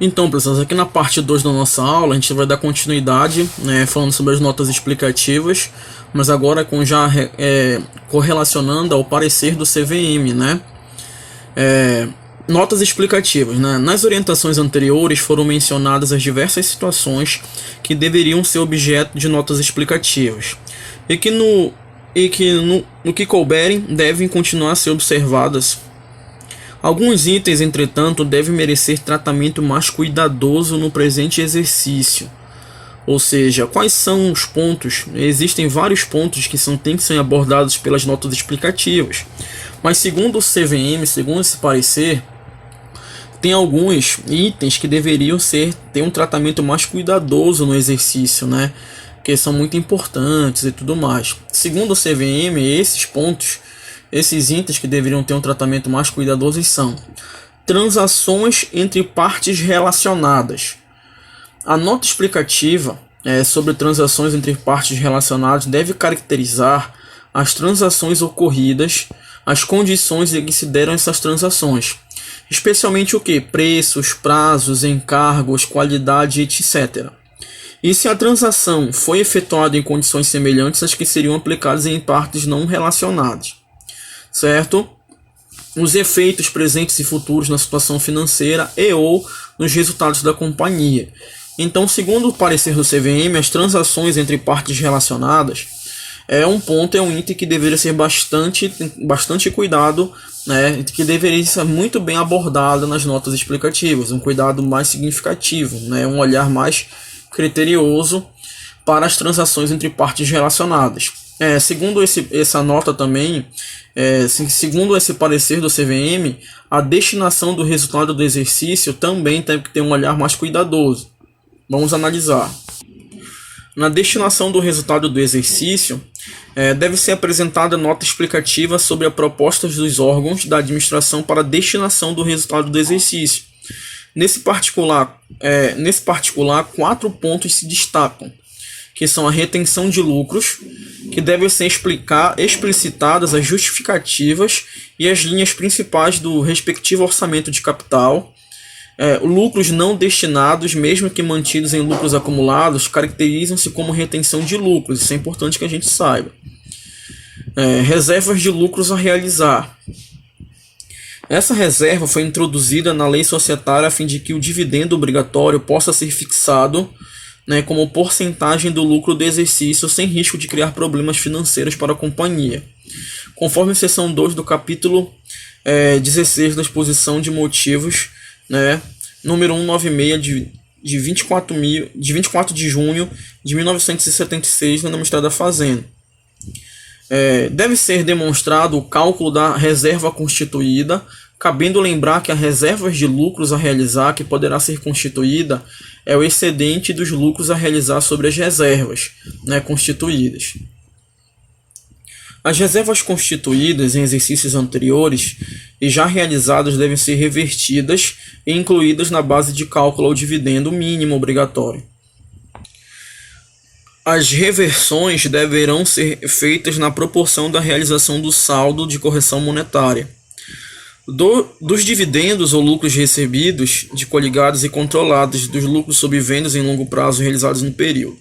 Então, pessoal, aqui na parte 2 da nossa aula, a gente vai dar continuidade, né, falando sobre as notas explicativas, mas agora com já correlacionando ao parecer do CVM, né? Notas explicativas, né? Nas orientações anteriores foram mencionadas as diversas situações que deveriam ser objeto de notas explicativas e que no que couberem devem continuar a ser observadas. Alguns itens, entretanto, devem merecer tratamento mais cuidadoso no presente exercício. Ou seja, quais são os pontos? Existem vários pontos que têm que ser abordados pelas notas explicativas. Mas segundo o CVM, segundo esse parecer, tem alguns itens que deveriam ter um tratamento mais cuidadoso no exercício, né? Que são muito importantes e tudo mais. Segundo o CVM, esses itens que deveriam ter um tratamento mais cuidadoso são transações entre partes relacionadas. A nota explicativa sobre transações entre partes relacionadas deve caracterizar as transações ocorridas, as condições em que se deram essas transações, especialmente o que? Preços, prazos, encargos, qualidade, etc. E se a transação foi efetuada em condições semelhantes às que seriam aplicadas em partes não relacionadas, certo? Os efeitos presentes e futuros na situação financeira e ou nos resultados da companhia. Então, segundo o parecer do CVM, as transações entre partes relacionadas é um item que deveria ser bastante cuidado, né? Que deveria ser muito bem abordado nas notas explicativas, um cuidado mais significativo, né? Um olhar mais criterioso para as transações entre partes relacionadas. Segundo essa nota também, segundo esse parecer do CVM, a destinação do resultado do exercício também tem que ter um olhar mais cuidadoso. Vamos analisar. Na destinação do resultado do exercício, deve ser apresentada nota explicativa sobre as propostas dos órgãos da administração para a destinação do resultado do exercício. Nesse particular, 4 pontos se destacam, que são a retenção de lucros, que devem ser explicitadas as justificativas e as linhas principais do respectivo orçamento de capital. Lucros não destinados, mesmo que mantidos em lucros acumulados, caracterizam-se como retenção de lucros. Isso é importante que a gente saiba. Reservas de lucros a realizar. Essa reserva foi introduzida na lei societária a fim de que o dividendo obrigatório possa ser fixado, né, como porcentagem do lucro do exercício, sem risco de criar problemas financeiros para a companhia. Conforme a seção 2 do capítulo 16 da exposição de motivos, né, número 196 de 24 de junho de 1976, na Ministério da Fazenda. Deve ser demonstrado o cálculo da reserva constituída, cabendo lembrar que as reservas de lucros a realizar que poderá ser constituída é o excedente dos lucros a realizar sobre as reservas, né, constituídas. As reservas constituídas em exercícios anteriores e já realizadas devem ser revertidas e incluídas na base de cálculo ao dividendo mínimo obrigatório. As reversões deverão ser feitas na proporção da realização do saldo de correção monetária. Dos dividendos ou lucros recebidos, de coligados e controlados, dos lucros sob vendas em longo prazo realizados no período.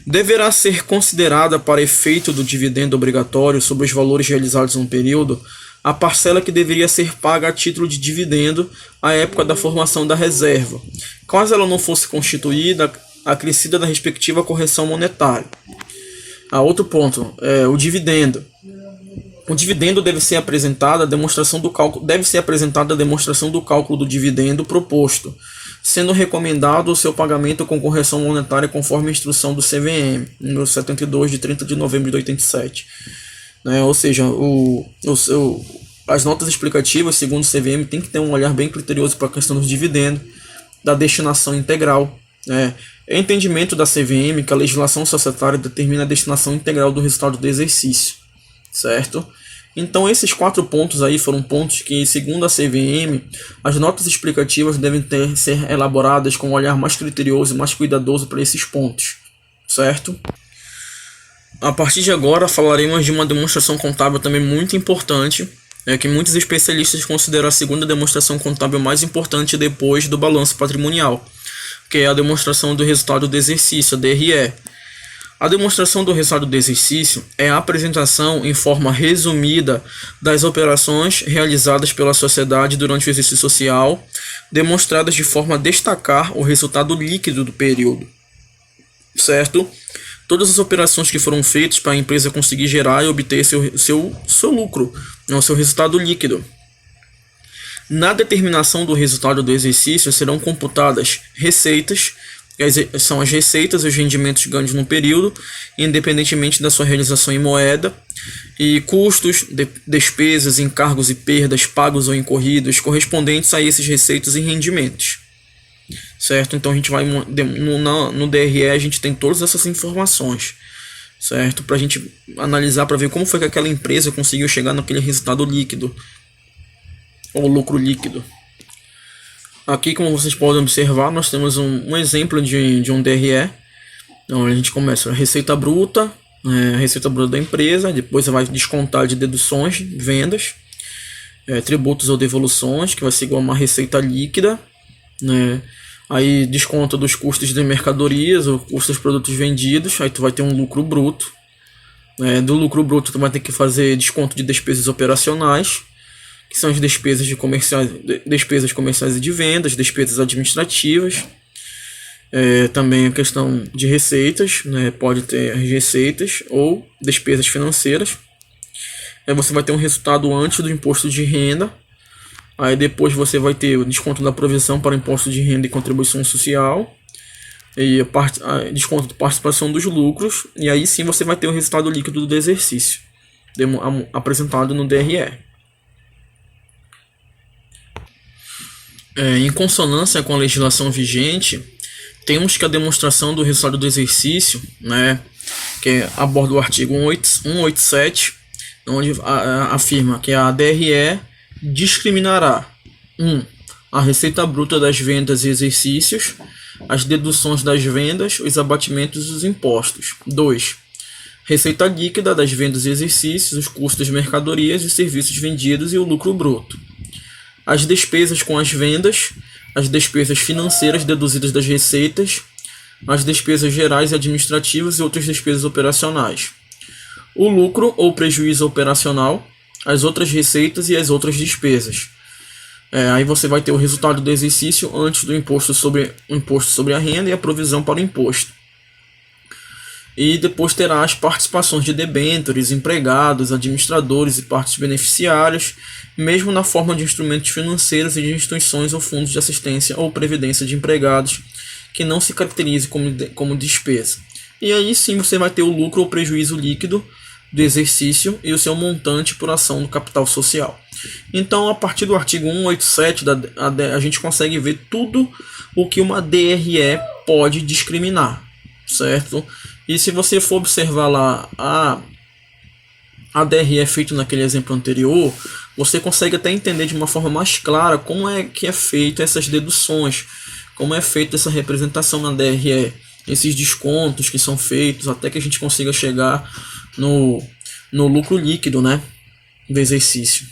Deverá ser considerada para efeito do dividendo obrigatório sobre os valores realizados no período a parcela que deveria ser paga a título de dividendo à época da formação da reserva, caso ela não fosse constituída, acrescida da respectiva correção monetária. Outro ponto, o dividendo. O dividendo deve ser apresentada a demonstração do cálculo do dividendo proposto, sendo recomendado o seu pagamento com correção monetária conforme a instrução do CVM, número 72, de 30 de novembro de 87. Ou seja, as notas explicativas, segundo o CVM, tem que ter um olhar bem criterioso para a questão do dividendo, da destinação integral. É entendimento da CVM que a legislação societária determina a destinação integral do resultado do exercício, certo? Então esses 4 pontos aí foram pontos que, segundo a CVM, as notas explicativas devem ser elaboradas com um olhar mais criterioso e mais cuidadoso para esses pontos, certo? A partir de agora falaremos de uma demonstração contábil também muito importante, É que muitos especialistas consideram a segunda demonstração contábil mais importante depois do balanço patrimonial, que é a demonstração do resultado do exercício, a DRE. A demonstração do resultado do exercício é a apresentação em forma resumida das operações realizadas pela sociedade durante o exercício social, demonstradas de forma a destacar o resultado líquido do período, certo? Todas as operações que foram feitas para a empresa conseguir gerar e obter seu lucro, o seu resultado líquido. Na determinação do resultado do exercício serão computadas receitas, são as receitas e os rendimentos ganhos no período, independentemente da sua realização em moeda, e custos, despesas, encargos e perdas pagos ou incorridos correspondentes a esses receitas e rendimentos. Certo? Então a gente vai no DRE, a gente tem todas essas informações, certo? Para a gente analisar, para ver como foi que aquela empresa conseguiu chegar naquele resultado líquido ou lucro líquido. Aqui, como vocês podem observar, nós temos um exemplo de um DRE. Então a gente começa a receita bruta, a receita bruta da empresa, depois vai descontar de deduções, vendas, tributos ou devoluções, que vai ser igual a uma receita líquida, né? Aí desconta dos custos de mercadorias ou custos dos produtos vendidos, aí tu vai ter um lucro bruto. Do lucro bruto tu vai ter que fazer desconto de despesas operacionais, que são as despesas comerciais e de vendas, despesas administrativas. Também a questão de receitas, né? Pode ter receitas ou despesas financeiras. Aí você vai ter um resultado antes do imposto de renda. Aí depois você vai ter o desconto da provisão para imposto de renda e contribuição social, e desconto de participação dos lucros, e aí sim você vai ter o resultado líquido do exercício, apresentado no DRE. Em consonância com a legislação vigente, temos que a demonstração do resultado do exercício, né, que aborda o artigo 187, onde afirma que a DRE discriminará 1. A receita bruta das vendas e exercícios, as deduções das vendas, os abatimentos dos impostos. 2. Receita líquida das vendas e exercícios, os custos das mercadorias e serviços vendidos e o lucro bruto. As despesas com as vendas, as despesas financeiras deduzidas das receitas, as despesas gerais e administrativas e outras despesas operacionais. O lucro ou prejuízo operacional, as outras receitas e as outras despesas. Aí você vai ter o resultado do exercício antes do imposto sobre a renda e a provisão para o imposto. E depois terá as participações de debêntures, empregados, administradores e partes beneficiárias, mesmo na forma de instrumentos financeiros e de instituições ou fundos de assistência ou previdência de empregados, que não se caracterize como despesa. E aí sim você vai ter o lucro ou prejuízo líquido do exercício e o seu montante por ação do capital social. Então, a partir do artigo 187, a gente consegue ver tudo o que uma DRE pode discriminar, certo? E se você for observar lá a DRE feita naquele exemplo anterior, você consegue até entender de uma forma mais clara como é que é feita essas deduções, como é feita essa representação na DRE, esses descontos que são feitos, até que a gente consiga chegar no lucro líquido, né, do exercício.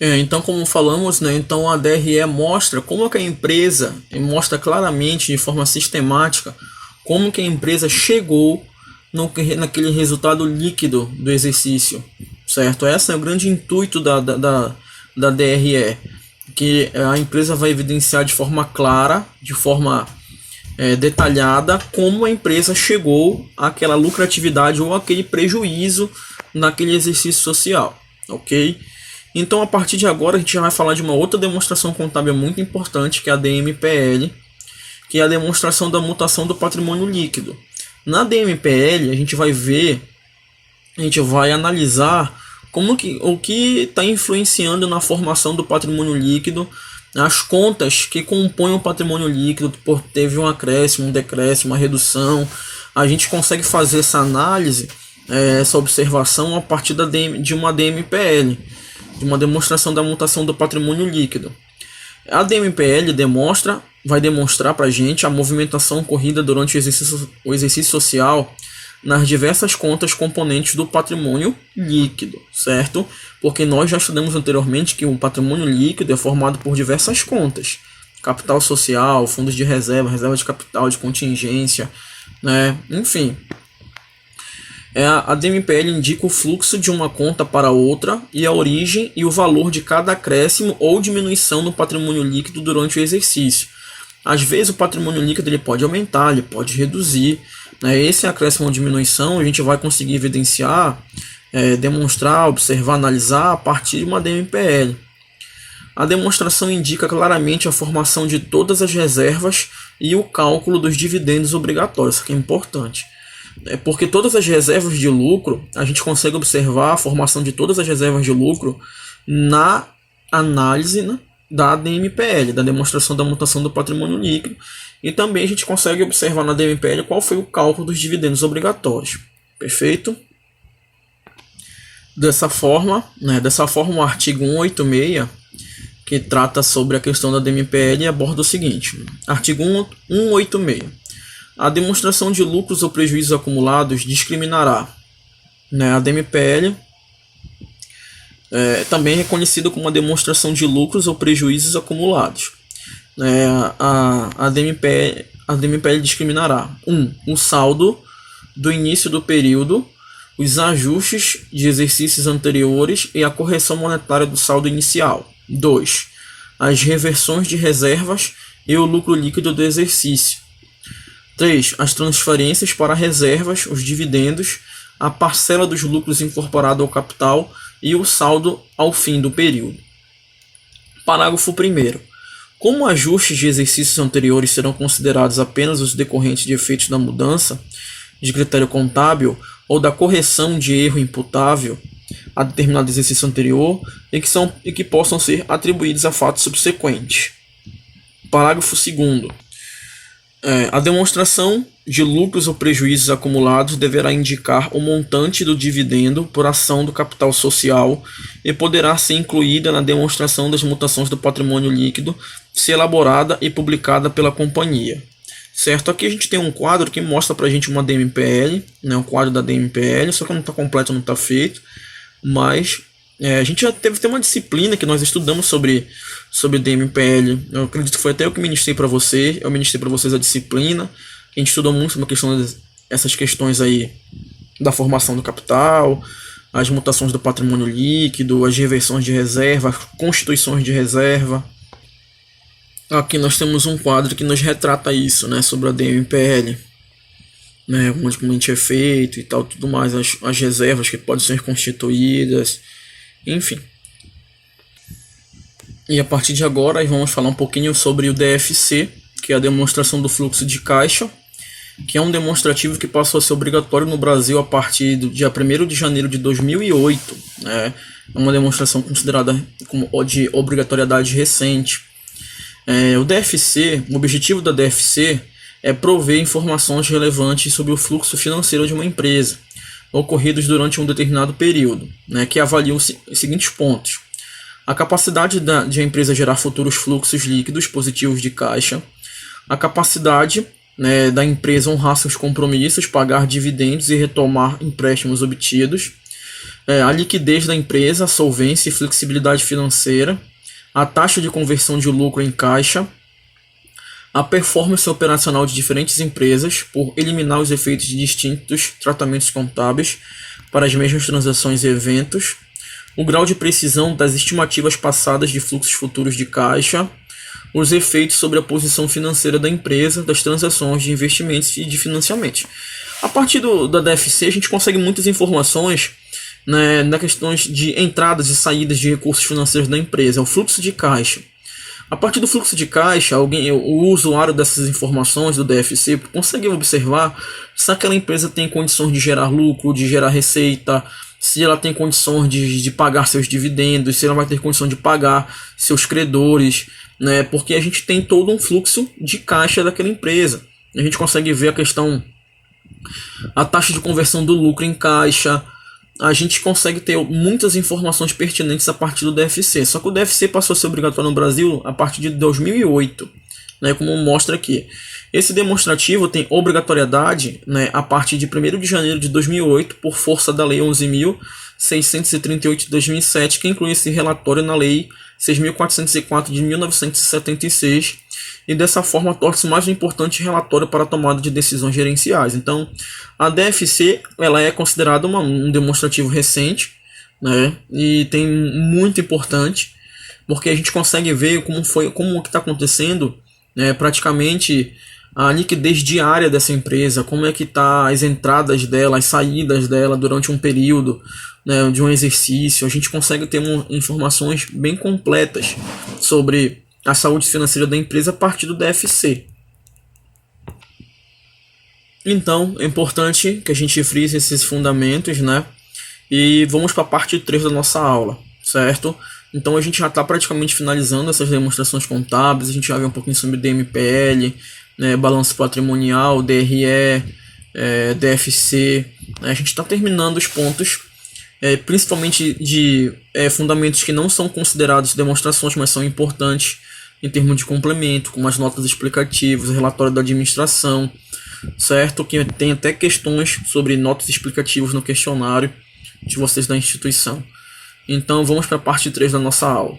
Então, como falamos, né, então a DRE mostra como é que a empresa, mostra claramente, de forma sistemática, como que a empresa chegou naquele resultado líquido do exercício, certo? Esse é o grande intuito da DRE, que a empresa vai evidenciar de forma clara, de forma detalhada, como a empresa chegou àquela lucratividade ou aquele prejuízo naquele exercício social, ok? Então, a partir de agora, a gente já vai falar de uma outra demonstração contábil muito importante, que é a DMPL, que é a demonstração da mutação do patrimônio líquido. Na DMPL, a gente vai analisar o que está influenciando na formação do patrimônio líquido, as contas que compõem o patrimônio líquido, teve um acréscimo, um decréscimo, uma redução. A gente consegue fazer essa análise, essa observação a partir de uma DMPL, de uma demonstração da mutação do patrimônio líquido. A DMPL vai demonstrar para a gente a movimentação ocorrida durante o exercício social nas diversas contas componentes do patrimônio líquido, certo? Porque nós já estudamos anteriormente que o patrimônio líquido é formado por diversas contas: capital social, fundos de reserva, reserva de capital, de contingência, né? Enfim, a DMPL indica o fluxo de uma conta para outra e a origem e o valor de cada acréscimo ou diminuição no patrimônio líquido durante o exercício. Às vezes o patrimônio líquido ele pode aumentar, ele pode reduzir, né? Esse acréscimo ou diminuição a gente vai conseguir evidenciar, demonstrar, observar, analisar a partir de uma DMPL. A demonstração indica claramente a formação de todas as reservas e o cálculo dos dividendos obrigatórios. Isso aqui é importante. Porque todas as reservas de lucro, a gente consegue observar a formação de todas as reservas de lucro na análise, né, da DMPL, da demonstração da mutação do patrimônio líquido. E também a gente consegue observar na DMPL qual foi o cálculo dos dividendos obrigatórios. Perfeito? Dessa forma, o artigo 186, que trata sobre a questão da DMPL, aborda o seguinte. Artigo 186. A demonstração de lucros ou prejuízos acumulados discriminará, né, a DMPL também é reconhecida como a demonstração de lucros ou prejuízos acumulados. A DMPL discriminará: 1. O saldo do início do período, os ajustes de exercícios anteriores e a correção monetária do saldo inicial. 2. As reversões de reservas e o lucro líquido do exercício. 3. As transferências para reservas, os dividendos, a parcela dos lucros incorporada ao capital e o saldo ao fim do período. Parágrafo 1º. Como ajustes de exercícios anteriores serão considerados apenas os decorrentes de efeitos da mudança de critério contábil ou da correção de erro imputável a determinado exercício anterior e que possam ser atribuídos a fatos subsequentes. Parágrafo 2º. A demonstração de lucros ou prejuízos acumulados deverá indicar o montante do dividendo por ação do capital social e poderá ser incluída na demonstração das mutações do patrimônio líquido, se elaborada e publicada pela companhia. Certo? Aqui a gente tem um quadro que mostra para a gente uma DMPL, né, um quadro da DMPL, só que não está completo, não está feito, mas a gente já teve uma disciplina que nós estudamos sobre DMPL. Eu acredito que foi até eu que ministrei para vocês. Eu ministrei para vocês a disciplina. A gente estudou muito sobre essas questões aí da formação do capital, as mutações do patrimônio líquido, as reversões de reserva, as constituições de reserva. Aqui nós temos um quadro que nos retrata isso, né, sobre a DMPL, né, como é feito e tal, tudo mais, as reservas que podem ser constituídas. Enfim. E a partir de agora vamos falar um pouquinho sobre o DFC, que é a demonstração do fluxo de caixa, que é um demonstrativo que passou a ser obrigatório no Brasil a partir do dia 1º de janeiro de 2008. É uma demonstração considerada como de obrigatoriedade recente. O objetivo da DFC é prover informações relevantes sobre o fluxo financeiro de uma empresa, ocorridos durante um determinado período, né, que avaliam os seguintes pontos: a capacidade de a empresa gerar futuros fluxos líquidos positivos de caixa, a capacidade, né, da empresa honrar seus compromissos, pagar dividendos e retomar empréstimos obtidos, a liquidez da empresa, a solvência e flexibilidade financeira, a taxa de conversão de lucro em caixa, a performance operacional de diferentes empresas por eliminar os efeitos de distintos tratamentos contábeis para as mesmas transações e eventos, o grau de precisão das estimativas passadas de fluxos futuros de caixa, os efeitos sobre a posição financeira da empresa, das transações de investimentos e de financiamentos. A partir da DFC a gente consegue muitas informações, né, na questões de entradas e saídas de recursos financeiros da empresa, o fluxo de caixa. A partir do fluxo de caixa, o usuário dessas informações do DFC consegue observar se aquela empresa tem condições de gerar lucro, de gerar receita, se ela tem condições de pagar seus dividendos, se ela vai ter condição de pagar seus credores, né? Porque a gente tem todo um fluxo de caixa daquela empresa. A gente consegue ver a taxa de conversão do lucro em caixa. A gente consegue ter muitas informações pertinentes a partir do DFC. Só que o DFC passou a ser obrigatório no Brasil a partir de 2008. né, como mostra aqui. Esse demonstrativo tem obrigatoriedade, né, a partir de 1º de janeiro de 2008, por força da Lei 11.638 de 2007, que inclui esse relatório na Lei 6.404 de 1976, e dessa forma torna-se mais um importante relatório para a tomada de decisões gerenciais. Então, a DFC ela é considerada um demonstrativo recente, né, e tem muito importante, porque a gente consegue ver como que está acontecendo, né, praticamente a liquidez diária dessa empresa, como é que está as entradas dela, as saídas dela durante um período, né, de um exercício. A gente consegue ter informações bem completas sobre a saúde financeira da empresa a partir do DFC. Então, é importante que a gente frise esses fundamentos, né? E vamos para a parte 3 da nossa aula, certo? Então a gente já está praticamente finalizando essas demonstrações contábeis, a gente já viu um pouquinho sobre DMPL, né, balanço patrimonial, DRE, DFC, né? A gente está terminando os pontos, principalmente de fundamentos que não são considerados demonstrações, mas são importantes em termos de complemento, como as notas explicativas, o relatório da administração, certo? Que tem até questões sobre notas explicativas no questionário de vocês da instituição. Então vamos para a parte 3 da nossa aula.